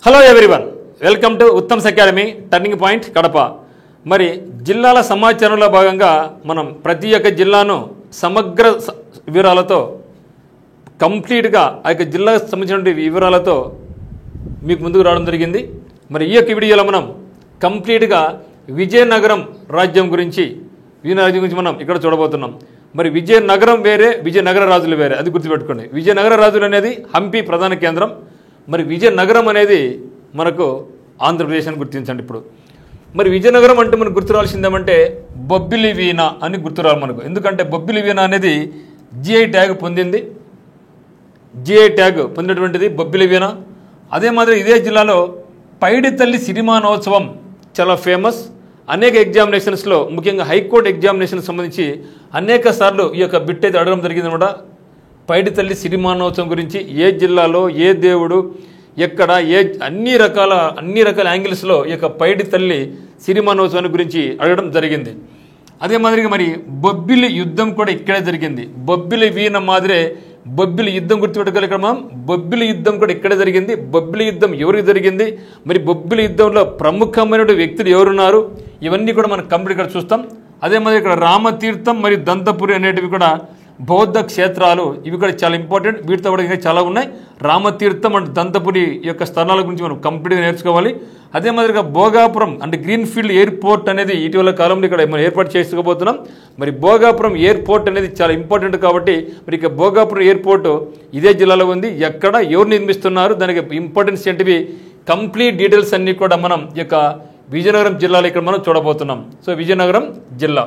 Hello everyone, welcome to Uttam's academy turning point Kadapa. మరి జిల్లాల సమాచారంలో భాగంగా మనం ప్రతి ఒక్క జిల్లాను సమగ్ర వివరాలతో కంప్లీట్గా ఆ యొక్క జిల్లాకు సంబంధించిన వివరాలతో మీకు ముందుకు రావడం జరిగింది. మరి ఈ యొక్క వీడియోలో మనం కంప్లీట్గా విజయనగరం రాజ్యం గురించి మనం ఇక్కడ చూడబోతున్నాం. మరి విజయనగరం వేరే, విజయనగర రాజులు వేరే, అది గుర్తుపెట్టుకోండి. విజయనగర రాజులు అనేది హంపి ప్రధాన కేంద్రం. మరి విజయనగరం అనేది మనకు ఆంధ్రప్రదేశ్ అని గుర్తించండి. ఇప్పుడు మరి విజయనగరం అంటే మనకు గుర్తు రావాల్సిందేమంటే బొబ్బిలి వీణ అని గుర్తు రావాలి మనకు. ఎందుకంటే బొబ్బిలి వీణ అనేది జిఐ ట్యాగ్ పొందింది. జిఐ ట్యాగ్ పొందినటువంటిది బొబ్బిలి వీణ. అదే మాదిరి ఇదే జిల్లాలో పైడితల్లి సిరిమానోత్సవం చాలా ఫేమస్. అనేక ఎగ్జామినేషన్స్లో, ముఖ్యంగా హైకోర్టు ఎగ్జామినేషన్కి సంబంధించి అనేక సార్లు ఈ యొక్క బిట్ అయితే అడగడం జరిగిందనమాట. పైడితల్లి సిరిమానోత్సవం గురించి ఏ జిల్లాలో, ఏ దేవుడు, ఎక్కడ, అన్ని రకాల యాంగిల్స్లో ఈ యొక్క పైడితల్లి సిరిమానోత్సవాన్ని గురించి అడగడం జరిగింది. అదే మాదిరిగా మరి బొబ్బిలి యుద్ధం కూడా ఇక్కడే జరిగింది. బొబ్బిలి వీణ మాదిరే బొబ్బిలి యుద్ధం గుర్తుపెట్టుకోవాలి. ఇక్కడ మనం బొబ్బిలి యుద్ధం కూడా ఇక్కడే జరిగింది. బొబ్బిలి యుద్ధం ఎవరికి జరిగింది, మరి బొబ్బిలి యుద్ధంలో ప్రముఖమైన వ్యక్తులు ఎవరున్నారు, ఇవన్నీ కూడా మనం కంప్లీట్ ఇక్కడ చూస్తాం. అదే మాదిరి ఇక్కడ రామతీర్థం మరియు దంతపురి అనేటివి కూడా బౌద్ధ క్షేత్రాలు, ఇవి కూడా చాలా ఇంపార్టెంట్. వీటితో కూడా ఇంకా చాలా ఉన్నాయి. రామతీర్థం అండ్ దంతపురి యొక్క స్థలాల గురించి మనం కంప్లీట్గా నేర్చుకోవాలి. అదే మాదిరిగా భోగాపురం అంటే గ్రీన్ఫీల్డ్ ఎయిర్పోర్ట్ అనేది ఇటీవల కాలంలో ఇక్కడ మనం ఏర్పాటు చేసుకోబోతున్నాం. మరి భోగాపురం ఎయిర్పోర్ట్ అనేది చాలా ఇంపార్టెంట్ కాబట్టి మరి ఇక భోగాపురం ఎయిర్పోర్ట్ ఇదే జిల్లాలో ఉంది. ఎక్కడ, ఎవరు నిర్మిస్తున్నారు, దానికి ఇంపార్టెన్స్ ఏంటివి, కంప్లీట్ డీటెయిల్స్ అన్నీ కూడా మనం ఈ యొక్క విజయనగరం జిల్లాలో ఇక్కడ మనం చూడబోతున్నాం. సో విజయనగరం జిల్లా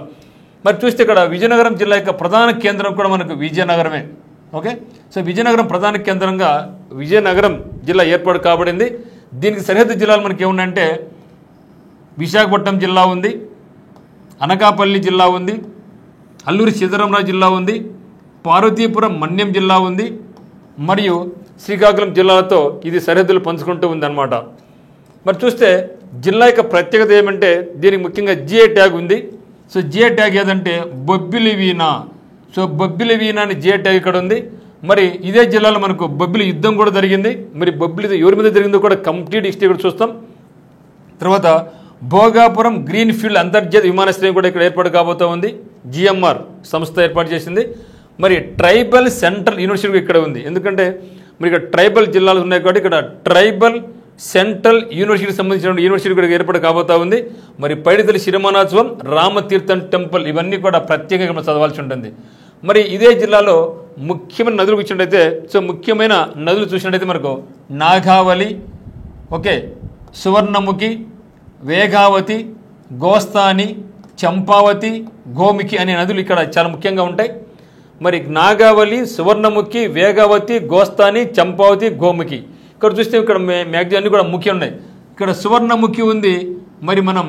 మరి చూస్తే ఇక్కడ విజయనగరం జిల్లా యొక్క ప్రధాన కేంద్రం కూడా మనకు విజయనగరమే. ఓకే, సో విజయనగరం ప్రధాన కేంద్రంగా విజయనగరం జిల్లా ఏర్పాటు కాబడింది. దీనికి సరిహద్దు జిల్లాలు మనకి ఏమున్నాయంటే విశాఖపట్నం జిల్లా ఉంది, అనకాపల్లి జిల్లా ఉంది, అల్లూరి సీతారామరాజు జిల్లా ఉంది, పార్వతీపురం మన్యం జిల్లా ఉంది, మరియు శ్రీకాకుళం జిల్లాలతో ఇది సరిహద్దులు పంచుకుంటూ ఉందన్నమాట. మరి చూస్తే జిల్లా యొక్క ప్రత్యేకత ఏమంటే దీనికి ముఖ్యంగా జిఐ ట్యాగ్ ఉంది. సో జిఐ ట్యాగ్ ఏదంటే బొబ్బిలి వీణ. సో బొబ్బిలి వీణ అని జిఐ ట్యాగ్ ఇక్కడ ఉంది. మరి ఇదే జిల్లాలో మనకు బొబ్బిలి యుద్ధం కూడా జరిగింది. మరి బొబ్బిలి ఎవరి మీద జరిగిందో కూడా కంప్లీట్ హిస్టరీ కూడా చూస్తాం. తర్వాత భోగాపురం గ్రీన్ఫీల్డ్ అంతర్జాతీయ విమానాశ్రయం కూడా ఇక్కడ ఏర్పాటు కాబోతూ ఉంది. జిఎంఆర్ సంస్థ ఏర్పాటు చేసింది. మరి ట్రైబల్ సెంట్రల్ యూనివర్సిటీ ఇక్కడ ఉంది. ఎందుకంటే మరి ఇక్కడ ట్రైబల్ జిల్లాలు ఉన్నాయి కాబట్టి ఇక్కడ ట్రైబల్ సెంట్రల్ యూనివర్సిటీకి సంబంధించిన యూనివర్సిటీ కూడా ఏర్పాటు కాబోతా ఉంది. మరి పైడితల్లి సిరిమానోత్సవం, రామతీర్థం టెంపుల్, ఇవన్నీ కూడా ప్రత్యేకంగా చదవాల్సి ఉంటుంది. మరి ఇదే జిల్లాలో ముఖ్యమైన నదులు చూసినట్టయితే, సో ముఖ్యమైన నదులు చూసినట్టయితే మనకు నాగావళి, ఓకే, సువర్ణముఖి, వేగావతి, గోస్తాని, చంపావతి, గోముఖి అనే నదులు ఇక్కడ చాలా ముఖ్యంగా ఉంటాయి. మరి నాగావళి, సువర్ణముఖి, వేగావతి, గోస్తాని, చంపావతి, గోముఖి. ఇక్కడ చూస్తే ఇక్కడ మ్యాక్సిమం అన్నీ కూడా ముఖ్యం ఉన్నాయి. ఇక్కడ సువర్ణముఖి ఉంది. మరి మనం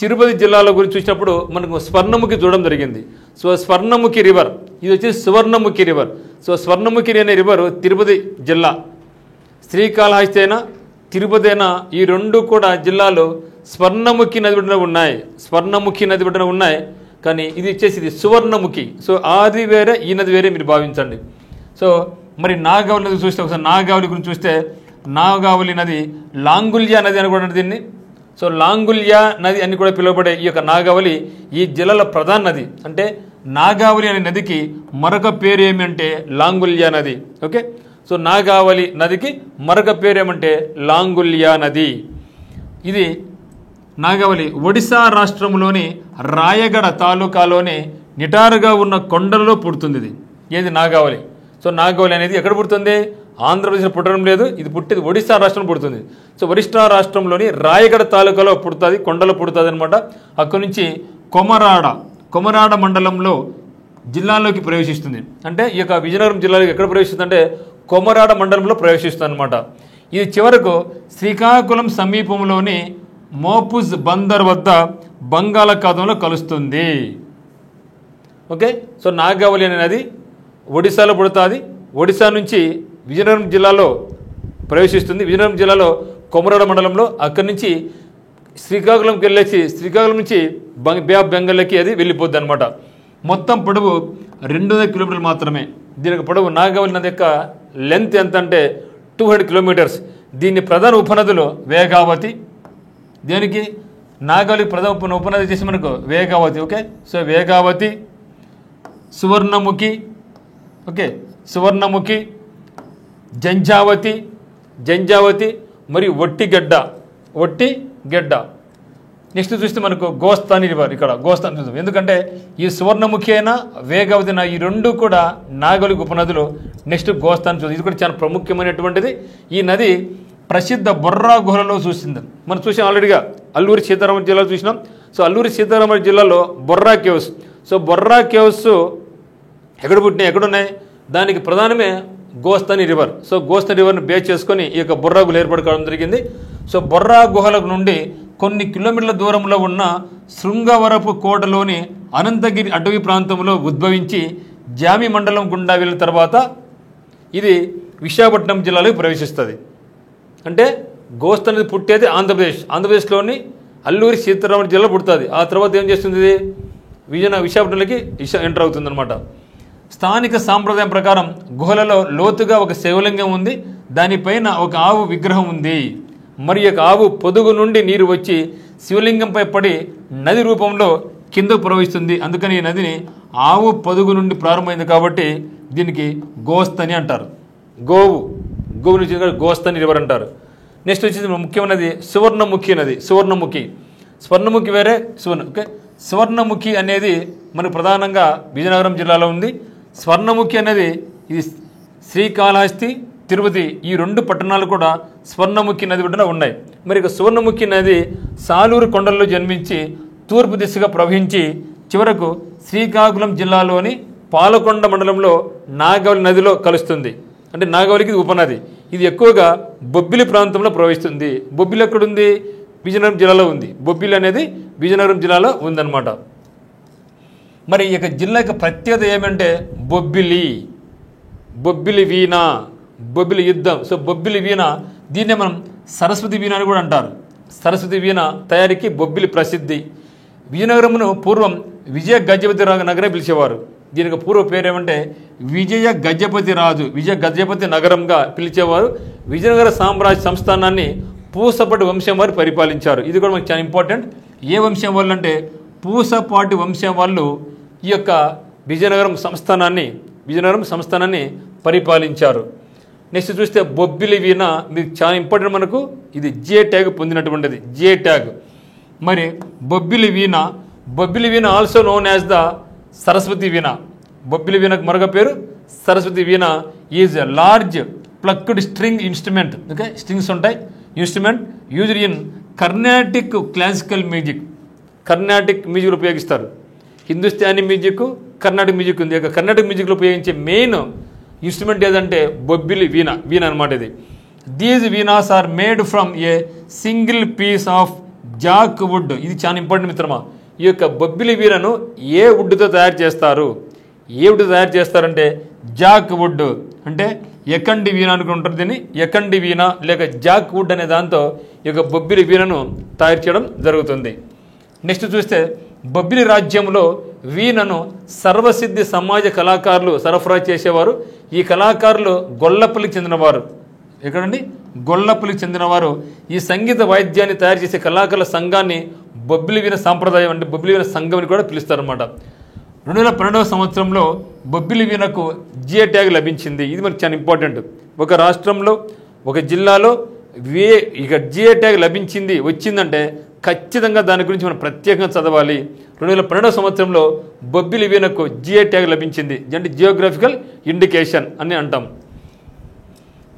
తిరుపతి జిల్లాల గురించి చూసినప్పుడు మనకు స్వర్ణముఖి చూడడం జరిగింది. సో స్వర్ణముఖి రివర్, ఇది వచ్చేసి సువర్ణముఖి రివర్. సో స్వర్ణముఖి అనే రివర్ తిరుపతి జిల్లా, శ్రీకాళహస్తి అయినా తిరుపతి అయినా ఈ రెండు కూడా జిల్లాలో స్వర్ణముఖి నది ఒడ్డున ఉన్నాయి. స్వర్ణముఖి నది ఒడ్డున ఉన్నాయి. కానీ ఇది వచ్చేసి ఇది సువర్ణముఖి. సో అది వేరే, ఈ నది వేరే మీరు భావించండి. సో మరి నాగావళి నది చూస్తే ఒకసారి నాగావళి గురించి చూస్తే నాగావళి నది లాంగుల్యా నది అని కూడా దీన్ని. సో లాంగుల్యా నది అని కూడా పిలువబడే ఈ యొక్క నాగావళి ఈ జిల్లాల ప్రధాన నది. అంటే నాగావళి అనే నదికి మరొక పేరు ఏమంటే లాంగుల్యా నది. ఓకే, సో నాగావళి నదికి మరొక పేరు ఏమంటే లాంగుల్యా నది. ఇది నాగావళి ఒడిశా రాష్ట్రంలోని రాయగడ తాలూకాలోని నిటారుగా ఉన్న కొండలలో పుడుతుంది. ఇది ఏది నాగావళి. సో నాగావళి అనేది ఎక్కడ పుడుతుంది, ఆంధ్రప్రదేశ్లో పుట్టడం లేదు. ఇది పుట్టేది ఒడిశా రాష్ట్రంలో పుడుతుంది. సో ఒడిశా రాష్ట్రంలోని రాయగడ తాలూకాలో పుడుతుంది, కొండలో పుడుతుంది అనమాట. అక్కడి నుంచి కొమరాడ మండలంలో జిల్లాలోకి ప్రవేశిస్తుంది. అంటే ఈ యొక్క విజయనగరం జిల్లాలోకి ఎక్కడ ప్రవేశిస్తుంది అంటే కొమరాడ మండలంలో ప్రవేశిస్తుంది అనమాట. ఇది చివరకు శ్రీకాకుళం సమీపంలోని మోపుజ్ బందర్ వద్ద బంగాళాఖాతంలో కలుస్తుంది. ఓకే, సో నాగావళి అనే నది ఒడిశాలో పుడుతుంది. ఒడిశా నుంచి విజయనగరం జిల్లాలో ప్రవేశిస్తుంది. విజయనగరం జిల్లాలో కొమరాడ మండలంలో, అక్కడి నుంచి శ్రీకాకుళంకి వెళ్ళేసి శ్రీకాకుళం నుంచి బే ఆఫ్ బెంగాల్కి అది వెళ్ళిపోద్ది అనమాట. మొత్తం పొడవు 200 కిలోమీటర్లు మాత్రమే. దీనికి పొడవు నాగావళి నది యొక్క లెంత్ ఎంత అంటే 200 కిలోమీటర్స్. దీని ప్రధాన ఉపనదులు వేగావతి, దేనికి నాగలి ప్రధాన ఉపనది చేసి మనకు Vegavathi. Okay, so Vegavathi, Suvarnamukhi, okay Suvarnamukhi, Janjhavathi మరియు ఒట్టిగడ్డ. నెక్స్ట్ చూస్తే మనకు గోస్తాని రివర్, ఇక్కడ గోస్తాని చూద్దాం. ఎందుకంటే ఈ సువర్ణముఖి అయినా వేగావతి ఈ రెండు కూడా నాగలి ఉపనదులు. నెక్స్ట్ గోస్తాని చూద్దాం, ఇది కూడా చాలా ప్రాముఖ్యమైనటువంటిది. ఈ నది ప్రసిద్ధ బొర్రా గుహలలో చూసింది. మనం చూసాం ఆల్రెడీగా అల్లూరి సీతారామరాజు జిల్లాలో చూసినాం. సో అల్లూరి సీతారామరాజు జిల్లాలో Borra caves. So Borra caves ఎక్కడ పుట్టినాయి, ఎక్కడున్నాయి? దానికి ప్రధానమే Gosthani river. So Gosthani రివర్ని base చేసుకొని ఈ యొక్క బొర్రా గుహలు ఏర్పడుకోవడం జరిగింది. సో బొర్రా గుహల నుండి కొన్ని కిలోమీటర్ల దూరంలో ఉన్న శృంగవరపు కోటలోని అనంతగిరి అటవీ ప్రాంతంలో ఉద్భవించి జామి మండలం గుండా వెళ్ళిన తర్వాత ఇది విశాఖపట్నం జిల్లాలోకి ప్రవేశిస్తుంది. అంటే గోస్త్ అనేది పుట్టేది ఆంధ్రప్రదేశ్లోని అల్లూరి సీతారామరాజు జిల్లా పుడుతుంది. ఆ తర్వాత ఏం చేస్తుంది, విశాఖపట్నంలోకి ఎంటర్ అవుతుంది అనమాట. స్థానిక సాంప్రదాయం ప్రకారం గుహలలో లోతుగా ఒక శివలింగం ఉంది. దానిపైన ఒక ఆవు విగ్రహం ఉంది. మరి యొక్క ఆవు పొదుగు నుండి నీరు వచ్చి శివలింగంపై పడి నది రూపంలో కిందకు ప్రవహిస్తుంది. అందుకని ఈ నదిని ఆవు పొదుగు నుండి ప్రారంభమైంది కాబట్టి దీనికి గోస్తని అంటారు. గోవు నుంచి గోస్తని రివర్ అంటారు. నెక్స్ట్ వచ్చేసి ముఖ్యమైనది సువర్ణముఖి నది. స్వర్ణముఖి వేరే ఓకే. సువర్ణముఖి అనేది మనకు ప్రధానంగా విజయనగరం జిల్లాలో ఉంది. స్వర్ణముఖి అనేది ఇది శ్రీకాళహస్తి, తిరుపతి ఈ రెండు పట్టణాలు కూడా స్వర్ణముఖి నది ఒడ్డున ఉన్నాయి. మరి ఇక సువర్ణముఖి నది సాలూరు కొండల్లో జన్మించి తూర్పు దిశగా ప్రవహించి చివరకు శ్రీకాకుళం జిల్లాలోని పాలకొండ మండలంలో నాగవలి నదిలో కలుస్తుంది. అంటే నాగవలికి ఇది ఉపనది. ఇది ఎక్కువగా బొబ్బిలి ప్రాంతంలో ప్రవహిస్తుంది. బొబ్బిలి ఎక్కడుంది? విజయనగరం జిల్లాలో ఉంది. బొబ్బిలి అనేది విజయనగరం జిల్లాలో ఉందన్నమాట. మరి ఈ యొక్క జిల్లా యొక్క ప్రత్యేకత ఏమంటే బొబ్బిలి వీణ, బొబ్బిలి యుద్ధం. సో బొబ్బిలి వీణ, దీన్నే మనం సరస్వతి వీణ అని కూడా అంటారు. సరస్వతి వీణ తయారీకి బొబ్బిలి ప్రసిద్ధి. విజయనగరమును పూర్వం విజయ గజపతి నగరే పిలిచేవారు. దీనికి పూర్వ పేరు ఏమంటే విజయ గజపతి నగరంగా పిలిచేవారు. విజయనగర సామ్రాజ్య సంస్థానాన్ని పూసపాటి వంశం వారు పరిపాలించారు. ఇది కూడా మనకు చాలా ఇంపార్టెంట్. ఏ వంశం వాళ్ళు అంటే పూసపాటి వంశం వాళ్ళు ఈ యొక్క విజయనగరం సంస్థానాన్ని పరిపాలించారు. నెక్స్ట్ చూస్తే బొబ్బిలి వీణ, మీకు చాలా ఇంపార్టెంట్. మనకు ఇది జిఐ ట్యాగ్ పొందినటువంటిది, జిఐ ట్యాగ్. మరి Bobbili veena also known as the Saraswati veena. Bobbili వీణకు మరొక పేరు Saraswati veena. Is a large plucked string instrument. Okay, strings ఉంటాయి. Instrument used in Carnatic classical music. Carnatic మ్యూజిక్లో ఉపయోగిస్తారు. హిందుస్థానీ మ్యూజిక్, కర్ణాటక మ్యూజిక్ ఉంది. కర్ణాటక మ్యూజిక్లో ఉపయోగించే మెయిన్ ఇన్స్ట్రుమెంట్ ఏదంటే బొబ్బిలి వీణ అనమాట. ఇది these veenas are made from a single piece of jack wood. ఇది చాలా ఇంపార్టెంట్ మిత్రమా. ఈ యొక్క బొబ్బిలి వీణను ఏ వుడ్తో తయారు చేస్తారంటే జాక్ వుడ్. అంటే ఎకండి వీణ అనుకుంటారు దీన్ని. ఎకండి వీణ లేక జాక్ వుడ్ అనే దాంతో ఈ యొక్క బొబ్బిలి వీణను తయారు చేయడం జరుగుతుంది. నెక్స్ట్ చూస్తే బొబ్బిలి రాజ్యంలో వీణను సర్వసిద్ధి సమాజ కళాకారులు సరఫరా చేసేవారు. ఈ కళాకారులు గొల్లపల్లికి చెందినవారు. ఎక్కడండి? గొల్లపల్లికి చెందినవారు. ఈ సంగీత వాయిద్యాన్ని తయారు చేసే కళాకారుల సంఘాన్ని బొబ్బిలి వీణ సాంప్రదాయం అంటే బొబ్బిలి వీణ సంఘం అని కూడా పిలుస్తారన్నమాట. 2012వ సంవత్సరంలో బొబ్బిలి వీణకు జిఐ ట్యాగ్ లభించింది. ఇది మనకు చాలా ఇంపార్టెంట్. ఒక రాష్ట్రంలో ఒక జిల్లాలో ఇక జిఐ ట్యాగ్ వచ్చిందంటే ఖచ్చితంగా దాని గురించి మనం ప్రత్యేకంగా చదవాలి. 2012వ సంవత్సరంలో బొబ్బిలి వీణకు జిఐ ట్యాగ్ లభించింది. అంటే జియోగ్రఫికల్ ఇండికేషన్ అని అంటాం.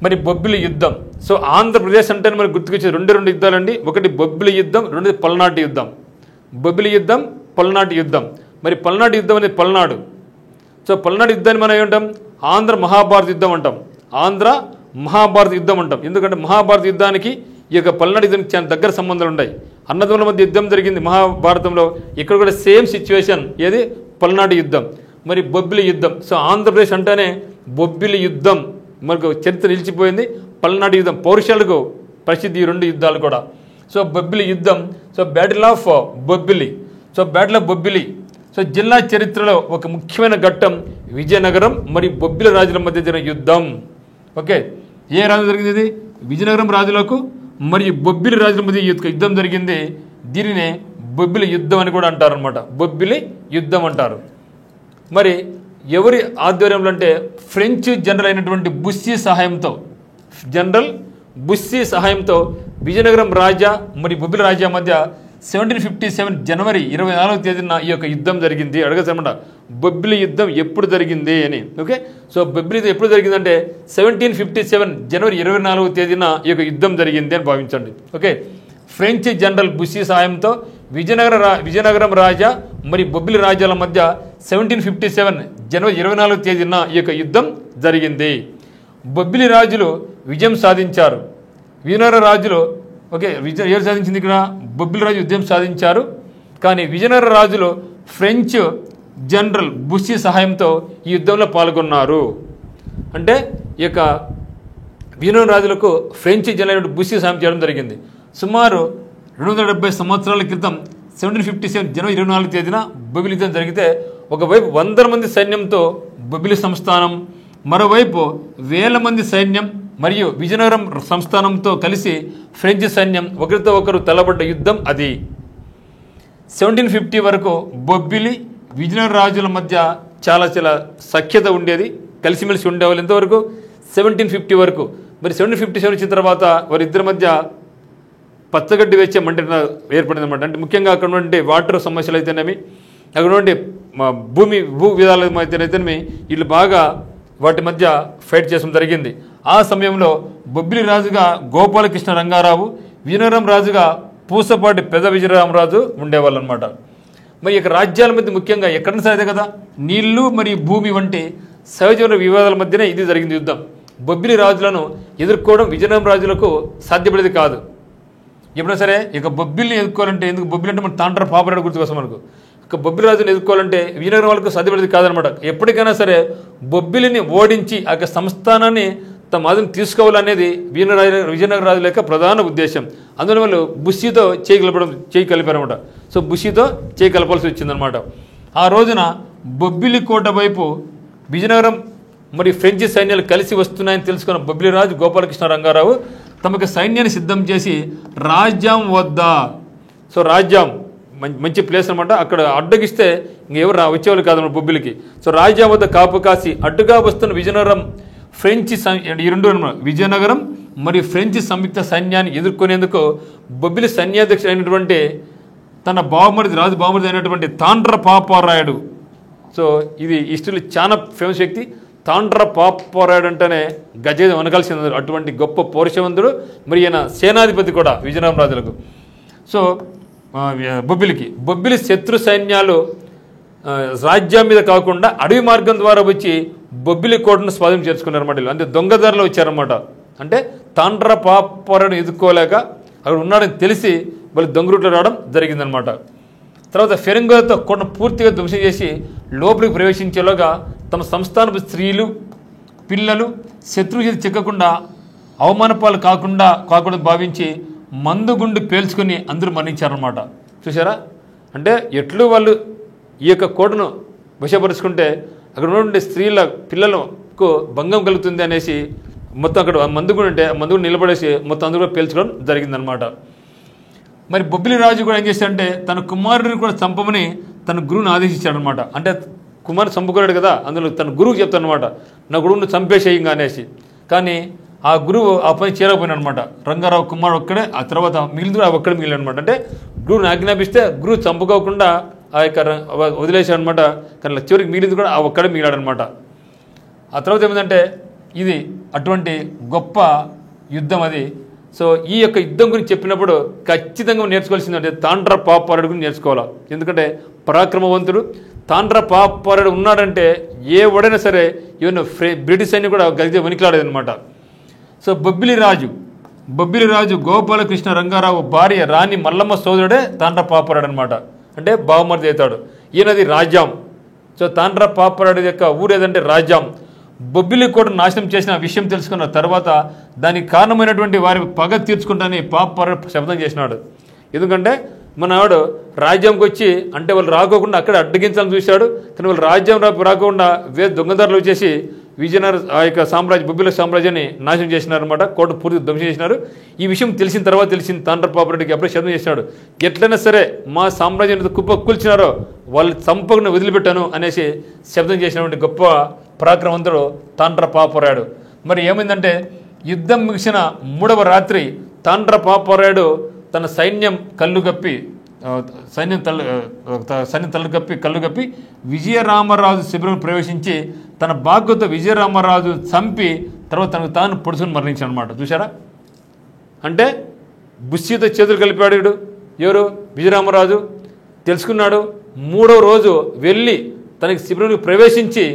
మరి బొబ్బిలి యుద్ధం. సో ఆంధ్రప్రదేశ్ అంటే మనకు గుర్తుకొచ్చేది రెండు యుద్ధాలండి. ఒకటి బొబ్బిలి యుద్ధం, రెండోది పల్నాటి యుద్ధం. బొబ్బిలి యుద్ధం, పల్నాటి యుద్ధం. మరి పల్నాటి యుద్ధం అనేది పల్నాడు. సో పల్నాడు యుద్ధాన్ని మనం ఏమంటాం? ఆంధ్ర మహాభారత యుద్ధం అంటాం. ఎందుకంటే మహాభారత యుద్ధానికి ఈ యొక్క పల్నాడు యుద్ధానికి చాలా దగ్గర సంబంధాలు ఉన్నాయి. అన్నదమ్ముల మధ్య యుద్ధం జరిగింది మహాభారతంలో. ఇక్కడ కూడా సేమ్ సిచ్యువేషన్. ఏది? పల్నాడు యుద్ధం. మరి బొబ్బిలి యుద్ధం. సో ఆంధ్రప్రదేశ్ అంటేనే బొబ్బిలి యుద్ధం మనకు చరిత్ర నిలిచిపోయింది. పల్నాడు యుద్ధం పౌరుషాలకు ప్రసిద్ధి ఈ రెండు యుద్ధాలు కూడా. సో బొబ్బిలి యుద్ధం. So battle of Bobbili. So జిల్లా చరిత్రలో ఒక ముఖ్యమైన ఘట్టం విజయనగరం మరియు బొబ్బిలి రాజుల మధ్య జరిగిన యుద్ధం. ఓకే, ఏ రాజు జరిగింది? ఇది విజయనగరం రాజులకు మరియు బొబ్బిలి రాజుల మధ్య యుద్ధం జరిగింది. దీనినే బొబ్బిలి యుద్ధం అని కూడా అంటారు అనమాట. బొబ్బిలి యుద్ధం అంటారు. మరి ఎవరి ఆధ్వర్యంలో అంటే ఫ్రెంచ్ జనరల్ అయినటువంటి బుస్సీ సహాయంతో విజయనగరం రాజా మరియు బొబ్బిలి రాజా మధ్య 1757 జనవరి 24వ తేదీన ఈ యొక్క యుద్ధం జరిగింది. అడగచ్చనమాట బొబ్బిలి యుద్ధం ఎప్పుడు జరిగింది అని. ఓకే, సో బొబ్బిలి యుద్ధం ఎప్పుడు జరిగిందంటే 1757 జనవరి 24వ తేదీన ఈ యొక్క యుద్ధం జరిగింది అని భావించండి. ఓకే, ఫ్రెంచ్ జనరల్ బుస్సీ సహాయంతో విజయనగరం రాజా మరియు బొబ్బిలి రాజ్యాల మధ్య 1757 జనవరి 24వ తేదీన ఈ యొక్క యుద్ధం జరిగింది. బొబ్బిలి రాజులు విజయం సాధించారు. విజయనగర రాజులు ఎవరు సాధించింది ఇక్కడ? బొబ్బిలి రాజు విజయం సాధించారు. కానీ విజయనగర రాజులు ఫ్రెంచ్ జనరల్ బుస్సీ సహాయంతో ఈ యుద్ధంలో పాల్గొన్నారు. అంటే ఈ యొక్క విజయనగర రాజులకు ఫ్రెంచ్ జనరల్ బుస్సీ సహాయం చేయడం జరిగింది. సుమారు 270 సంవత్సరాల క్రితం 1757 జనవరి 24వ తేదీన బొబ్బిలి యుద్ధం జరిగితే ఒకవైపు 100 మంది సైన్యంతో బొబ్బిలి సంస్థానం, మరోవైపు 1000 మంది సైన్యం మరియు విజయనగరం సంస్థానంతో కలిసి ఫ్రెంచ్ సైన్యం ఒకరితో ఒకరు తలబడ్డ యుద్ధం అది. 1750 వరకు బొబ్బిలి విజయనగర రాజుల మధ్య చాలా సఖ్యత ఉండేది, కలిసిమెలిసి ఉండేవాళ్ళు. ఎంతవరకు? 1750 వరకు. మరి 1757 వచ్చిన తర్వాత వారిద్దరి మధ్య పచ్చగడ్డి వేచే మంట ఏర్పడింది అనమాట. అంటే ముఖ్యంగా అక్కడ నుండి వాటర్ సమస్యలు అయితేనేమి, అక్కడ నుండి భూ విధాలు అయితేనేమి వీళ్ళు బాగా వాటి మధ్య ఫైట్ చేయడం జరిగింది. ఆ సమయంలో బొబ్బిలి రాజుగా గోపాలకృష్ణ రంగారావు, విజయనగరం రాజుగా పూసపాటి పెద్ద విజయరామరాజు ఉండేవాళ్ళు అనమాట. మరి ఇక రాజ్యాల మధ్య ముఖ్యంగా ఎక్కడైనా సరే కదా నీళ్లు మరియు భూమి వంటి సహజ వివాదాల మధ్యనే ఇది జరిగింది యుద్ధం. బొబ్బిలి రాజులను ఎదుర్కోవడం విజయనగరం రాజులకు సాధ్యపడేది కాదు. ఎప్పుడైనా సరే ఇక బొబ్బిలిని ఎదుర్కోవాలంటే, ఎందుకు బొబ్బిలి అంటే మన తాండ్ర పాపరాడు గుర్తుకొస్తాం మనకు. ఇక బొబ్బిలి రాజుని ఎదుర్కోవాలంటే విజయనగరం వాళ్ళకు సాధ్యపడేది కాదనమాట. ఎప్పటికైనా సరే బొబ్బిలిని ఓడించి ఆ యొక్క సంస్థానాన్ని తమ అదును తీసుకోవాలనేది విజయనగర రాజుల యొక్క ప్రధాన ఉద్దేశం. అందువల్ల వాళ్ళు బుస్సీతో చేయి కలిపారనమాట. సో బుస్సీతో చేయి కలపాల్సి వచ్చిందనమాట. ఆ రోజున బొబ్బిలి కోట వైపు విజయనగరం మరియు ఫ్రెంచ్ సైన్యాలు కలిసి వస్తున్నాయని తెలుసుకున్న బొబ్బిలి రాజు గోపాలకృష్ణ రంగారావు తమకు సైన్యాన్ని సిద్ధం చేసి రాజ్యం వద్ద, సో రాజ్యం మంచి ప్లేస్ అనమాట, అక్కడ అడ్డగిస్తే ఇంకెవరు వచ్చేవాళ్ళు కాదన్నమాట బొబ్బిలికి. సో రాజ్యం వద్ద కాపు కాసి అడ్డుగా వస్తున్న విజయనగరం విజయనగరం మరియు ఫ్రెంచ్ సంయుక్త సైన్యాన్ని ఎదుర్కొనేందుకు బొబ్బిలి సైన్యాధ్యక్షుడు అయినటువంటి తన రాజు బావమరిది అయినటువంటి తాండ్ర పాపారాయుడు. సో ఇది హిస్టరీలో చాలా ఫేమస్ వ్యక్తి. తాండ్ర పాపారాయుడు అంటేనే గజేంద్ర వనకాల్సింది. అటువంటి గొప్ప పౌరుషవంతుడు, మరి ఈయన సేనాధిపతి కూడా విజయనగరం రాజులకు. సో బొబ్బిలి శత్రు సైన్యాలు రాజ్యం మీద కాకుండా అడవి మార్గం ద్వారా వచ్చి బొబ్బిలి కోటను స్వాధీనం చేసుకున్నారన్నమాట. అంటే దొంగదారులు వచ్చారన్నమాట. అంటే తాండ్ర పాపారాయుడు ఎదుర్కోలేక అక్కడ ఉన్నాడని తెలిసి వాళ్ళు దొంగ రూట్లో రావడం జరిగిందనమాట. తర్వాత ఫిరంగులతో కోటను పూర్తిగా ధ్వంసం చేసి లోపలికి ప్రవేశించేలోగా తమ సంస్థానపు స్త్రీలు, పిల్లలు శత్రువు చేతి చిక్కకుండా అవమానపాలు కాకుండా భావించి మందుగుండు పేల్చుకుని అందరూ మరణించారన్నమాట. చూసారా? అంటే ఎట్లు వాళ్ళు ఈ యొక్క కోటను వశపరుచుకుంటే అక్కడ ఉన్నటువంటి స్త్రీల పిల్లలకు భంగం కలుగుతుంది అనేసి మొత్తం అక్కడ మందుగుండు ఉంటే మందుగుండు నిలబడేసి మొత్తం అందరూ పేల్చుకోవడం జరిగిందనమాట. మరి బొబ్బిలి రాజు కూడా ఏం చేశాడంటే తన కుమారుడిని కూడా చంపమని తన గురువుని ఆదేశించాడనమాట. అంటే కుమారుడు చంపుకోలేడు కదా, అందులో తన గురువుకి చెప్తానమాట, నా గురువును చంపేసేయంగా అనేసి. కానీ ఆ గురువు ఆ పని చేరకపోయినాడనమాట. రంగారావు కుమారుడు ఒక్కడే, ఆ తర్వాత మిగిలిన ఒక్కడే మిగిలినమాట. అంటే గురువుని ఆజ్ఞాపిస్తే గురువు చంపుకోకుండా ఆ యొక్క వదిలేశాడనమాట. కానీ చివరికి మిగిలింది కూడా ఆ ఒక్కడే మిగిలాడనమాట. ఆ తర్వాత ఏమిటంటే ఇది అటువంటి గొప్ప యుద్ధం అది. సో ఈ యొక్క యుద్ధం గురించి చెప్పినప్పుడు ఖచ్చితంగా నేర్చుకోవాల్సిందంటే తాండ్ర పాపారాయుడు గురించి నేర్చుకోవాలి. ఎందుకంటే పరాక్రమవంతుడు తాండ్ర పాపారాయుడు ఉన్నాడంటే ఏ ఒడైనా సరే ఈవెన్ బ్రిటిష్ సైన్యం కూడా గదితే వణికిలాడేదనమాట. సో బొబ్బిలి రాజు గోపాలకృష్ణ రంగారావు భార్య రాణి మల్లమ్మ సోదరుడే తాండ్ర పాపారాయుడు అనమాట. అంటే బావమరిది అవుతాడు. ఈయనది రాజ్యం. సో తాండ్ర పాపారాయుడు యొక్క ఊరు ఏదంటే రాజ్యం. బొబ్బిలి కోట నాశనం చేసిన విషయం తెలుసుకున్న తర్వాత దానికి కారణమైనటువంటి వారి పగ తీర్చుకుంటానని పాపారాయుడు శపథం చేసినాడు. ఎందుకంటే మన ఆవిడ రాజ్యంకి వచ్చి అంటే వాళ్ళు రాకోకుండా అక్కడ అడ్డగించాలని చూశాడు. కానీ వాళ్ళు రాజ్యం రాకోకుండా దొంగదారులు వచ్చేసి విజయనగర ఆ యొక్క సామ్రాజ్య బొబ్బిల సామ్రాజ్యాన్ని నాశనం చేసినారనమాట. కోట పూర్తిగా ధ్వంసం చేసినారు. ఈ విషయం తెలిసిన తర్వాత తెలిసింది తాండ్రపాపరెడ్డికి అప్పుడే శబ్దం చేసినాడు, ఎట్లయినా సరే మా సామ్రాజ్యాన్ని కుప్ప కూల్చినారో వాళ్ళు చంపకుండా వదిలిపెట్టాను అనేసి శబ్దం చేసినటువంటి గొప్ప పరాక్రమవంతుడు తాండ్రపాపరాయుడు. మరి ఏమైందంటే యుద్ధం ముగిసిన 3వ రాత్రి తాండ్రపాపరాయుడు తన సైన్యం కళ్ళుగప్పి కళ్ళుగప్పి విజయరామరాజు శిబిరం ప్రవేశించి తన బాధ్యత విజయరామరాజు చంపి తర్వాత తనకు తాను పొడుచుని మరణించాడు అనమాట. చూసారా, అంటే బుస్సీతో చేతులు కలిపాడు వీడు. ఎవరు? విజయరామరాజు. తెలుసుకున్నాడు. 3వ రోజు వెళ్ళి తనకి శిబిరానికి ప్రవేశించి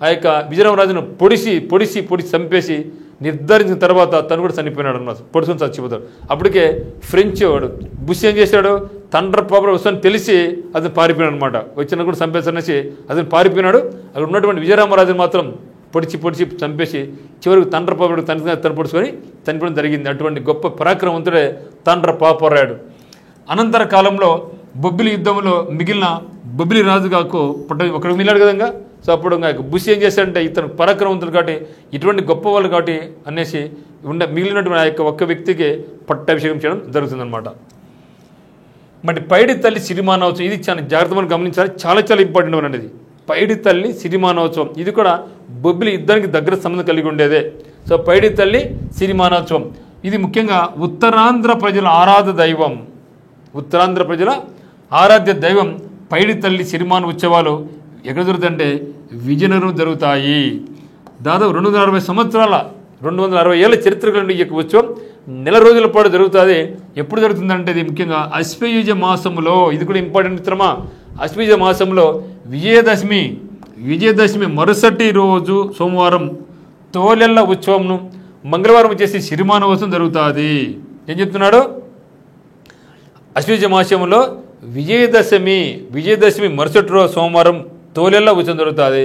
ఆ యొక్క విజయరామరాజును పొడిసి చంపేసి నిర్ధారించిన తర్వాత తను కూడా చనిపోయినాడు అన్నమాట. పొడుచుని చచ్చిపోతాడు. అప్పటికే ఫ్రెంచ్ వాడు బుష్ ఏం చేశాడు, తాండ్రపాపరాయుడు వస్తాను తెలిసి అతను పారిపోయినాడు అనమాట. వచ్చిన కూడా చంపేసనేసి అతను పారిపోయినాడు. అక్కడ ఉన్నటువంటి విజయరామరాజును మాత్రం పొడిచి చంపేసి చివరికి తాండ్రపాపరాయుడు తను పొడుచుకొని చనిపోవడం జరిగింది. అటువంటి గొప్ప పరాక్రమవంతుడే తాండ్రపాపరాయుడు. అనంతర కాలంలో బొబ్బిలి యుద్ధంలో మిగిలిన బొబ్బిలి రాజుగాకు ఒకడు మిగిలాడు కదంగా. సో అప్పుడు బుష్ ఏం చేశాడంటే ఇతను పరాక్రమవంతుడు కాబట్టి ఇటువంటి గొప్ప వాళ్ళు కాబట్టి అనేసి మిగిలినటువంటి ఆ యొక్క ఒక్క వ్యక్తికి పట్టాభిషేకం చేయడం జరుగుతుందన్నమాట. మరి పైడి తల్లి సిరిమానోత్సవం ఇది చాలా జాగ్రత్తగా గమనించాలి. చాలా ఇంపార్టెంట్ అనేది పైడి తల్లి సిరిమానోత్సవం. ఇది కూడా బొబ్బిలి యుద్ధానికి దగ్గర సంబంధం కలిగి ఉండేదే. సో పైడి తల్లి సిరిమానోత్సవం ఇది ముఖ్యంగా ఉత్తరాంధ్ర ప్రజల ఆరాధ్య దైవం పైడి తల్లి సిరిమాన ఉత్సవాలు ఎక్కడ జరుగుతాయంటే విజయనగరం జరుగుతాయి. దాదాపు 260 సంవత్సరాల 260 ఏళ్ళ చరిత్ర కలిగిన ఈ యొక్క ఉత్సవం నెల రోజుల పాటు జరుగుతుంది. ఎప్పుడు జరుగుతుందంటే ఇది ముఖ్యంగా అశ్వయుజ మాసంలో. ఇది కూడా ఇంపార్టెంట్ మిత్రమా. అశ్వయుజ మాసంలో విజయదశమి మరుసటి రోజు సోమవారం తోలెల్ల ఉత్సవంను, మంగళవారం వచ్చేసి సిరిమానోత్సవం జరుగుతుంది. ఏం చెప్తున్నాడు? అశ్వయుజ మాసంలో విజయదశమి మరుసటి రోజు సోమవారం తోలెల్ల ఉత్సవం జరుగుతుంది.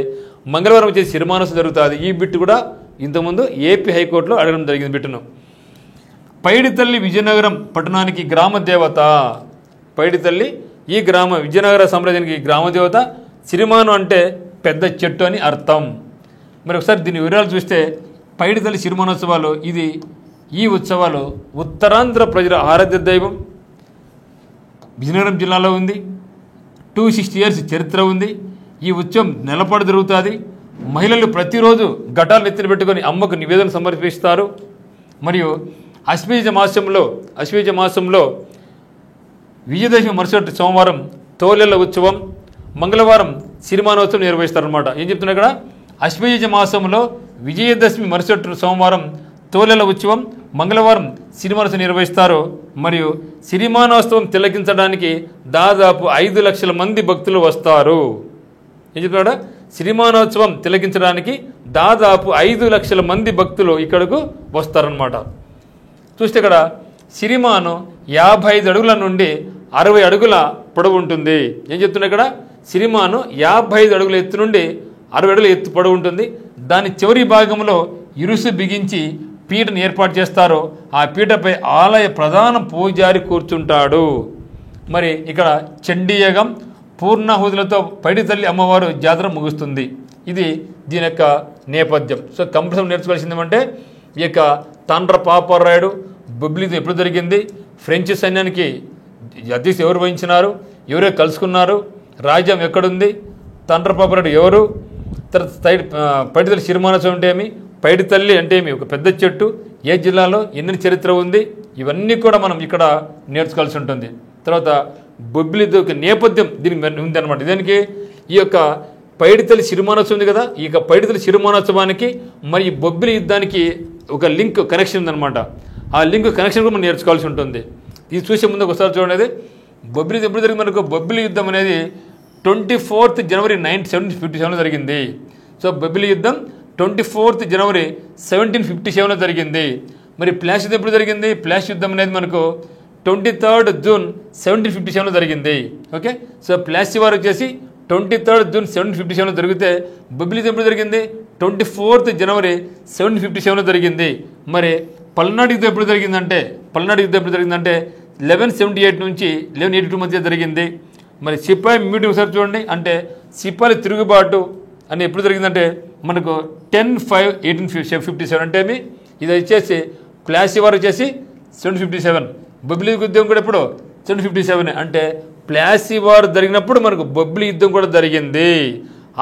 మంగళవారం వచ్చేసి సిరిమానోత్సవం జరుగుతుంది. ఈ బిట్టు కూడా ఇంతకుముందు ఏపీ హైకోర్టులో అడగడం జరిగింది బిట్టును. పైడి తల్లి విజయనగరం పట్టణానికి గ్రామ దేవత. పైడి తల్లి ఈ విజయనగర సామ్రాజ్యానికి గ్రామ దేవత. సిరిమాను అంటే పెద్ద చెట్టు అని అర్థం. మరి ఒకసారి దీని వివరాలు చూస్తే పైడి తల్లి సిరిమానోత్సవాలు ఈ ఉత్సవాలు ఉత్తరాంధ్ర ప్రజల ఆరాధ్య దైవం. విజయనగరం జిల్లాలో ఉంది. 260 years చరిత్ర ఉంది. ఈ ఉత్సవం నెలపాటు జరుగుతుంది. మహిళలు ప్రతిరోజు ఘటాలు నెత్తిన పెట్టుకొని అమ్మకు నివేదన సమర్పిస్తారు. మరియు అశ్వయుజ మాసంలో విజయదశమి మరుసటి సోమవారం తోలెల్ల ఉత్సవం, మంగళవారం సిరిమానోత్సవం నిర్వహిస్తారనమాట. ఏం చెప్తున్నా ఇక్కడ? అశ్వయుజ మాసంలో విజయదశమి మరుసటి సోమవారం తోలెల్ల ఉత్సవం, మంగళవారం సిరిమానోత్సవం నిర్వహిస్తారు. మరియు సిరిమానోత్సవం తిలకించడానికి దాదాపు 5 లక్షల మంది భక్తులు వస్తారు. ఏం చెప్తున్నాడు? సిరిమానోత్సవం తిలకించడానికి దాదాపు 5 లక్షల మంది భక్తులు ఇక్కడకు వస్తారనమాట. చూస్తే ఇక్కడ సిరిమాను 55 అడుగుల నుండి 60 అడుగుల పొడవు ఉంటుంది. ఏం చెప్తున్నా ఇక్కడ? సిరిమాను 55 అడుగుల ఎత్తు నుండి 60 అడుగుల ఎత్తు పొడవు ఉంటుంది. దాని చివరి భాగంలో ఇరుసు బిగించి పీటను ఏర్పాటు చేస్తారు. ఆ పీటపై ఆలయ ప్రధాన పూజారి కూర్చుంటాడు. మరి ఇక్కడ చండీయగం పూర్ణాహుతులతో పైడి తల్లి అమ్మవారు జాతర ముగుస్తుంది. ఇది దీని యొక్క నేపథ్యం. సో కంపల్సరీ నేర్చుకోవాల్సింది ఏమంటే ఈ యొక్క తాండ్రపాపరాయుడు బొబ్బిలితో ఎప్పుడు జరిగింది, ఫ్రెంచ్ సైన్యానికి అధ్యక్ష ఎవరు వహించినారు, ఎవరే కలుసుకున్నారు, రాజ్యం ఎక్కడుంది, తాండ్రపాపరాయుడు ఎవరు, తర్వాత పైడి తల్లి సిరిమానోత్సవం అంటే ఏమి, పైడి తల్లి అంటే ఏమి, ఒక పెద్ద చెట్టు, ఏ జిల్లాలో ఎన్ని చరిత్ర ఉంది, ఇవన్నీ కూడా మనం ఇక్కడ నేర్చుకోవాల్సి ఉంటుంది. తర్వాత బొబ్బిలితో నేపథ్యం దీనికి ఉంది అనమాట. దీనికి ఈ యొక్క పైడి తల్లి సిరిమానోత్సవం ఉంది కదా, ఈ యొక్క పైడి తల్లి సిరిమానోత్సవానికి మరి ఈ బొబ్బిలి యుద్ధానికి ఒక లింక్ కనెక్షన్ ఉందన్నమాట. ఆ లింక్ కనెక్షన్ కూడా మనం నేర్చుకోవాల్సి ఉంటుంది. ఇది చూసే ముందు ఒకసారి చూడండి, బొబ్బిలి ఎప్పుడు జరిగింది మనకు? బొబ్బిలి యుద్ధం అనేది 24th January 1757లో జరిగింది. సో బొబ్బిలి యుద్ధం 24th January 1757లో జరిగింది. మరి ప్లాసీ యుద్ధం ఎప్పుడు జరిగింది? ప్లాసీ యుద్ధం అనేది మనకు 23rd June 1757లో జరిగింది. ఓకే, సో ప్లాసీ వారు వచ్చేసి 23rd June 1757లో జరిగితే బొబ్బిలి యుద్ధం ఎప్పుడు జరిగింది? 24th January 1757లో జరిగింది. మరి పల్నాడు యుద్ధం ఎప్పుడు జరిగిందంటే 1178 నుంచి 1182 మధ్య జరిగింది. మరి సిపాయి మీటింగ్ ఒకసారి చూడండి, అంటే సిపాయి తిరుగుబాటు అని ఎప్పుడు జరిగిందంటే మనకు 10/5/1857 అంటే ఇది వచ్చేసి ప్లాసీ వార్ వచ్చేసి 1757, బొబ్బిలి యుద్ధం కూడా ఎప్పుడు 1757 అంటే ప్లాసీ వార్ జరిగినప్పుడు మనకు బొబ్బిలి యుద్ధం కూడా జరిగింది.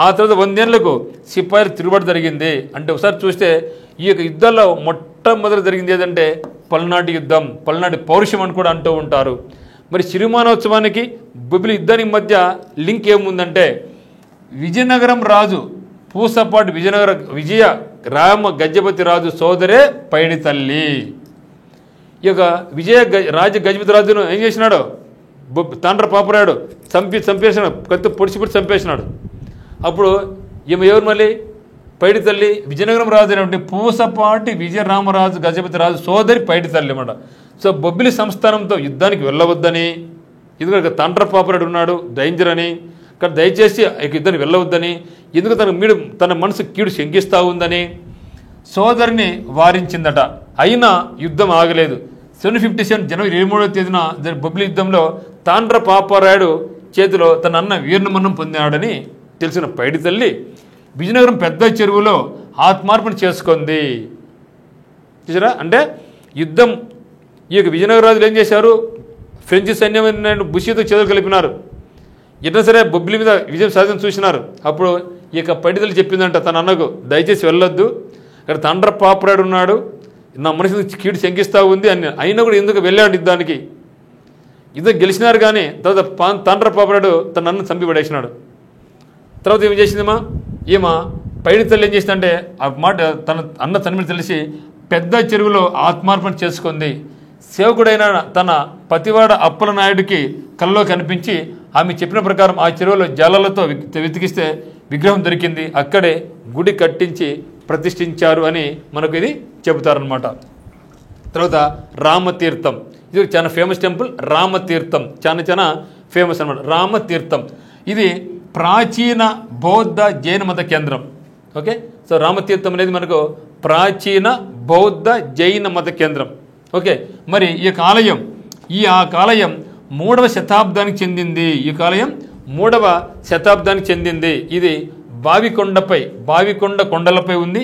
ఆ తర్వాత 100 ఏళ్లకు సిపాయిల తిరుగుబాటు జరిగింది. అంటే ఒకసారి చూస్తే ఈ యొక్క యుద్ధాల్లో మొట్టమొదటి జరిగింది ఏదంటే పల్నాటి యుద్ధం, పల్నాటి పౌరుషం అని కూడా అంటూ ఉంటారు. మరి సిరిమానోత్సవానికి బొబ్బిలి యుద్ధానికి మధ్య లింక్ ఏముందంటే విజయనగరం రాజు పూసపాటి విజయ రామ గజపతి రాజు సోదరే పైడి తల్లి. ఈ యొక్క గజపతి రాజును ఏం చేసినాడు, తాండ్ర పాపరాడు చంపేసినాడు, కత్తి పొడిచి చంపేసినాడు. అప్పుడు ఎవరు మళ్ళీ పైడి తల్లి విజయనగరం రాజు అనేటువంటి పూసపాటి విజయరామరాజు గజపతి రాజు సోదరి పైడి తల్లి అన్నమాట. సో బొబ్బిలి సంస్థానంతో యుద్ధానికి వెళ్ళవద్దని, ఎందుకంటే తాండ్ర పాపరాడు ఉన్నాడు డేంజర్ అని, ఇక్కడ దయచేసి యుద్ధానికి వెళ్ళవద్దని, ఎందుకు తన మనసు కీడు శంకిస్తూ ఉందని సోదరిని వారించిందట. అయినా యుద్ధం ఆగలేదు. 1757 జనవరి 23వ తేదీన బొబ్బిలి యుద్ధంలో తాండ్ర పాపరాయుడు చేతిలో తన అన్న వీరమరణం పొందాడని తెలిసిన పైడి తల్లి విజయనగరం పెద్ద చెరువులో ఆత్మార్పణ చేసుకుంది. చూసారా, అంటే యుద్ధం ఈ యొక్క విజయనగర రాజులు ఏం చేశారు, ఫ్రెంచ్ సైన్యం బుషితో చేతులు కలిపినారు. ఎట్లా సరే బొబ్బిలి మీద విజయం సాధన చూసినారు. అప్పుడు ఈ యొక్క పైడి తల్లి చెప్పిందంట తన అన్నకు, దయచేసి వెళ్ళొద్దు, ఇక్కడ తాండ్ర పాపరాడు ఉన్నాడు, నా మనసు కీడు శంకిస్తూ ఉంది అని. అయినా కూడా ఎందుకు వెళ్ళాడు యుద్ధానికి. యుద్ధం గెలిచినారు కానీ తర్వాత తాండ్ర పాపరాడు తన అన్న చంపి పడేసినాడు. తర్వాత ఏం చేసిందమ్మా, పైడి తల్లి ఏం చేసిందంటే ఆ మాట తన అన్న తనమని తెలిసి పెద్ద చెరువులో ఆత్మార్పణ చేసుకుంది. సేవకుడైన తన పతివాడ అప్పల నాయుడికి కలలో కనిపించి ఆమె చెప్పిన ప్రకారం ఆ చెరువులో జాలలతో వెతికిస్తే విగ్రహం దొరికింది. అక్కడే గుడి కట్టించి ప్రతిష్ఠించారు అని మనకు ఇది చెబుతారనమాట. తర్వాత రామతీర్థం, ఇది చాలా ఫేమస్ టెంపుల్. రామతీర్థం చాలా ఫేమస్ అనమాట. రామతీర్థం ఇది ప్రాచీన బౌద్ధ జైన మత కేంద్రం. ఓకే, సో రామతీర్థం అనేది మనకు ప్రాచీన బౌద్ధ జైన మత కేంద్రం. ఓకే, మరి ఈ యొక్క ఆలయం ఆలయం 3వ శతాబ్దానికి చెందింది. ఈ ఆలయం 3వ శతాబ్దానికి చెందింది. ఇది బావికొండ కొండలపై ఉంది.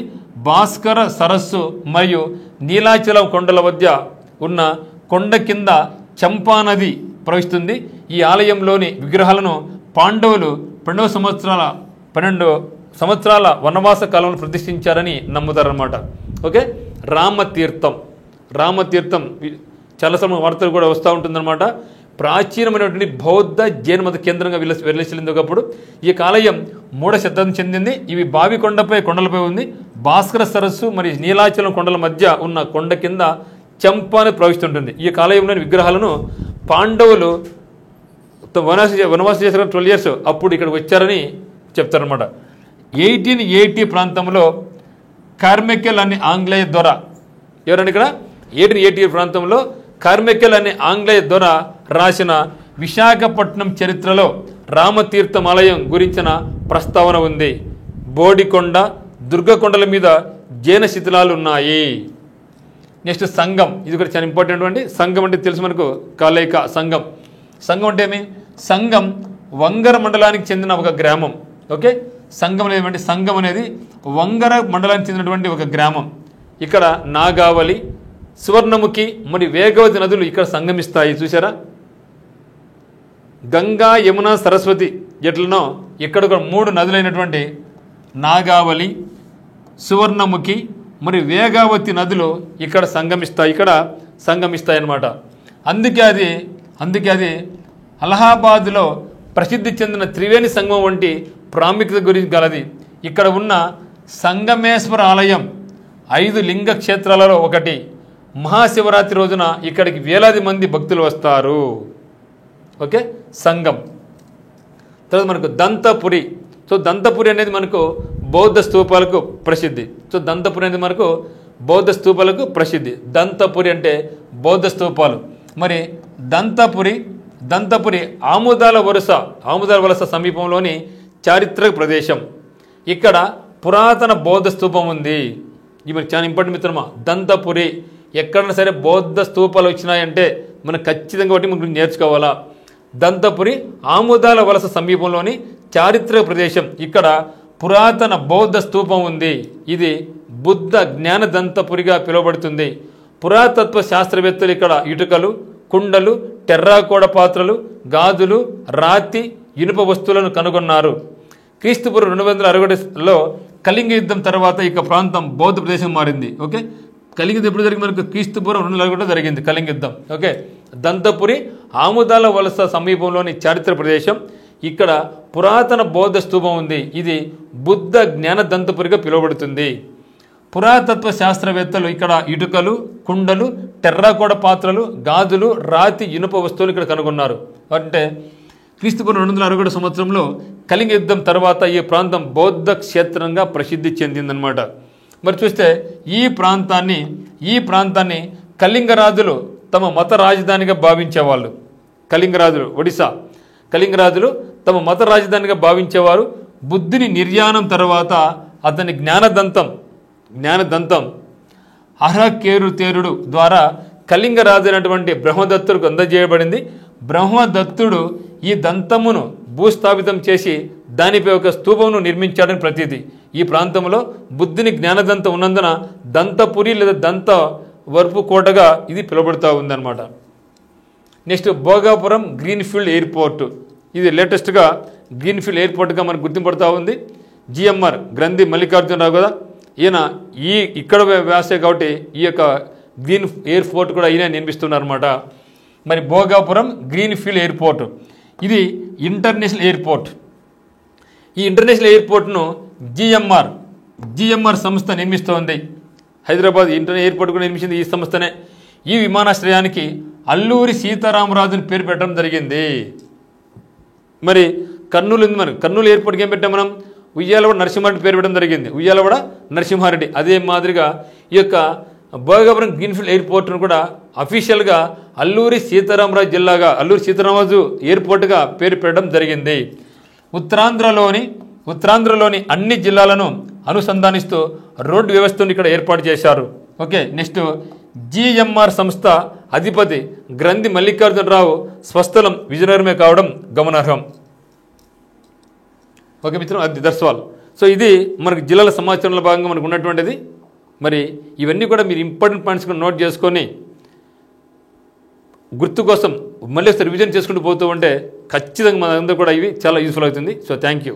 భాస్కర సరస్సు మరియు నీలాచలం కొండల మధ్య ఉన్న కొండ కింద చంపానది ప్రవహిస్తుంది. ఈ ఆలయంలోని విగ్రహాలను పాండవులు 12 సంవత్సరాల వనవాస కాలంలో ప్రతిష్ఠించారని నమ్ముతారనమాట. ఓకే, రామతీర్థం చాలా సమయం వార్తలు కూడా వస్తూ ఉంటుందన్నమాట. ప్రాచీనమైనటువంటి బౌద్ధ జైన మత కేంద్రంగా వెల్లసిల్లింది. ఒకప్పుడు ఈ ఆలయం 3వ శతాబ్దం చెందింది. ఇవి కొండలపై ఉంది. భాస్కర సరస్సు మరియు నీలాచలం కొండల మధ్య ఉన్న కొండ కింద చంపాని ప్రవహిస్తుంటుంది. ఈ ఆలయంలోని విగ్రహాలను పాండవులు వనవాసం చేసిన 12 years అప్పుడు ఇక్కడికి వచ్చారని చెప్తారనమాట. 1880 ప్రాంతంలో కార్మెకెల్ అనే ఆంగ్లేయ దొర, ఎవరండి ఇక్కడ 1880 ప్రాంతంలో కార్మెకెల్ అనే ఆంగ్లేయ దొర రాసిన విశాఖపట్నం చరిత్రలో రామతీర్థం ఆలయం గురించిన ప్రస్తావన ఉంది. బోడికొండ, దుర్గకొండల మీద జైన శిథిలాలు ఉన్నాయి. నెక్స్ట్ సంఘం, ఇది కూడా చాలా ఇంపార్టెంట్ అండి. సంఘం అంటే తెలుసు మనకు, కలయిక. సంఘం అంటే ఏమి, సంఘం వంగర మండలానికి చెందిన ఒక గ్రామం. ఓకే, సంఘం అనేది సంఘం అనేది వంగర మండలానికి చెందినటువంటి ఒక గ్రామం. ఇక్కడ నాగావళి, సువర్ణముఖి మరియు వేగవతి నదులు ఇక్కడ సంగమిస్తాయి. చూసారా, గంగా, యమున, సరస్వతి ఎట్లనో ఇక్కడ ఒక 3 నదులైనటువంటి నాగావళి, సువర్ణముఖి మరియు వేగావతి నదులు ఇక్కడ సంగమిస్తాయి అన్నమాట. అందుకే అది అలహాబాద్లో ప్రసిద్ధి చెందిన త్రివేణి సంగమం వంటి ప్రాముఖ్యత గురించి గలది. ఇక్కడ ఉన్న సంగమేశ్వర ఆలయం 5 లింగ క్షేత్రాలలో ఒకటి. మహాశివరాత్రి రోజున ఇక్కడికి వేలాది మంది భక్తులు వస్తారు. ఓకే, సంఘం. తర్వాత మనకు దంతపురి. సో దంతపురి అనేది మనకు బౌద్ధ స్తూపాలకు ప్రసిద్ధి. దంతపురి అంటే బౌద్ధ స్తూపాలు. మరి దంతపురి ఆముదాల వలస సమీపంలోని చారిత్రక ప్రదేశం. ఇక్కడ పురాతన బౌద్ధ స్తూపం ఉంది. ఇది మనకి చాలా ఇంపార్టెంట్ మిత్రమా. దంతపురి ఎక్కడైనా సరే బౌద్ధ స్తూపాలు వచ్చినాయంటే మనం ఖచ్చితంగా ఒకటి మనం నేర్చుకోవాలా. దంతపురి ఆముదాల వలస సమీపంలోని చారిత్రక ప్రదేశం. ఇక్కడ పురాతన బౌద్ధ స్తూపం ఉంది. ఇది బుద్ధ జ్ఞానదంతపురిగా పిలువబడుతుంది. పురాతత్వ శాస్త్రవేత్తలు ఇక్కడ ఇటుకలు, కుండలు, టెర్రాకోడ పాత్రలు, గాజులు, రాతి, ఇనుప వస్తువులను కనుగొన్నారు. క్రీస్తుపూర్వం 261లో కళింగ యుద్ధం తర్వాత ఇక ప్రాంతం బౌద్ధ ప్రదేశం మారింది. ఓకే, కళింగ యుద్ధం ఎప్పుడు జరిగింది మనకు? క్రీస్తుపూర్వం 261 జరిగింది కళింగ యుద్ధం. ఓకే, దంతపురి ఆముదాల వలస సమీపంలోని చారిత్రక ప్రదేశం. ఇక్కడ పురాతన బౌద్ధ స్తూపం ఉంది. ఇది బుద్ధ జ్ఞాన దంతపురిగా పిలువబడుతుంది. పురాతత్వ శాస్త్రవేత్తలు ఇక్కడ ఇటుకలు, కుండలు, టెర్రాకోడ పాత్రలు, గాజులు, రాతి, ఇనుప వస్తువులు ఇక్కడ కనుగొన్నారు. అంటే క్రీస్తుపూర్వం 261 సంవత్సరంలో కళింగ యుద్ధం తర్వాత ఈ ప్రాంతం బౌద్ధ క్షేత్రంగా ప్రసిద్ధి చెందిందనమాట. మరి చూస్తే ఈ ప్రాంతాన్ని కళింగరాజులు తమ మత రాజధానిగా భావించేవాళ్ళు. కళింగరాజులు, ఒడిశా కళింగరాజులు తమ మత రాజధానిగా భావించేవారు. బుద్ధుని నిర్యాణం తర్వాత అతని జ్ఞానదంతం అర్హకేరుతేరుడు ద్వారా కళింగరాజు అయినటువంటి బ్రహ్మదత్తుడికి అందజేయబడింది. బ్రహ్మదత్తుడు ఈ దంతమును భూస్థాపితం చేసి దానిపై ఒక స్తూపమును నిర్మించాడని ప్రతీతి. ఈ ప్రాంతంలో బుద్ధుని జ్ఞానదంతం ఉన్నందున దంతపురి లేదా దంత వర్పు కోటగా ఇది పిలువబడుతూ ఉందన్నమాట. Next Bhogapuram greenfield airport. ఇది లేటెస్ట్గా గ్రీన్ఫీల్డ్ ఎయిర్పోర్ట్గా మనకు గుర్తింపడుతూ ఉంది. జిఎంఆర్ గ్రంథి మల్లికార్జునరావు కదా, ఈయన ఇక్కడ వ్యాసే కాబట్టి ఈ యొక్క గ్రీన్ ఎయిర్పోర్ట్ కూడా ఈయన నిర్మిస్తున్నారన్నమాట. మరి భోగాపురం గ్రీన్ఫీల్డ్ ఎయిర్పోర్ట్ ఇది ఇంటర్నేషనల్ ఎయిర్పోర్ట్. ఈ ఇంటర్నేషనల్ ఎయిర్పోర్ట్ను జిఎంఆర్ సంస్థ నిర్మిస్తోంది. హైదరాబాద్ ఇంటర్నేషనల్ ఎయిర్పోర్ట్ కూడా నిర్మించింది ఈ సంస్థనే. ఈ విమానాశ్రయానికి అల్లూరి సీతారామరాజుని పేరు పెట్టడం జరిగింది. మరి కర్నూలు ఎయిర్పోర్ట్కి ఏం పెట్టాం మనం? ఉయ్యాలవాడ నరసింహారెడ్డి పేరు పెట్టడం జరిగింది. ఉయ్యాలవాడ నరసింహారెడ్డి. అదే మాదిరిగా ఈ యొక్క భోగాపురం గ్రీన్ఫీల్డ్ ఎయిర్పోర్ట్ను కూడా అఫీషియల్గా అల్లూరి సీతారామరాజు ఎయిర్పోర్ట్గా పేరు పెట్టడం జరిగింది. ఉత్తరాంధ్రలోని అన్ని జిల్లాలను అనుసంధానిస్తూ రోడ్డు వ్యవస్థను ఇక్కడ ఏర్పాటు చేశారు. ఓకే, నెక్స్ట్ జిఎంఆర్ సంస్థ అధిపతి గ్రంథి మల్లికార్జునరావు స్వస్థలం విజయనగరమే కావడం గమనార్హం. ఓకే మిత్రం, అది దర్శవాల్. సో ఇది మనకు జిల్లాల సమాచారంలో భాగంగా మనకు ఉన్నటువంటిది. మరి ఇవన్నీ కూడా మీరు ఇంపార్టెంట్ పాయింట్స్ కూడా నోట్ చేసుకొని గుర్తు కోసం మళ్ళీ రివిజన్ చేసుకుంటూ పోతూ ఉంటే ఖచ్చితంగా మనందరూ కూడా ఇవి చాలా యూస్ఫుల్ అవుతుంది. So thank you.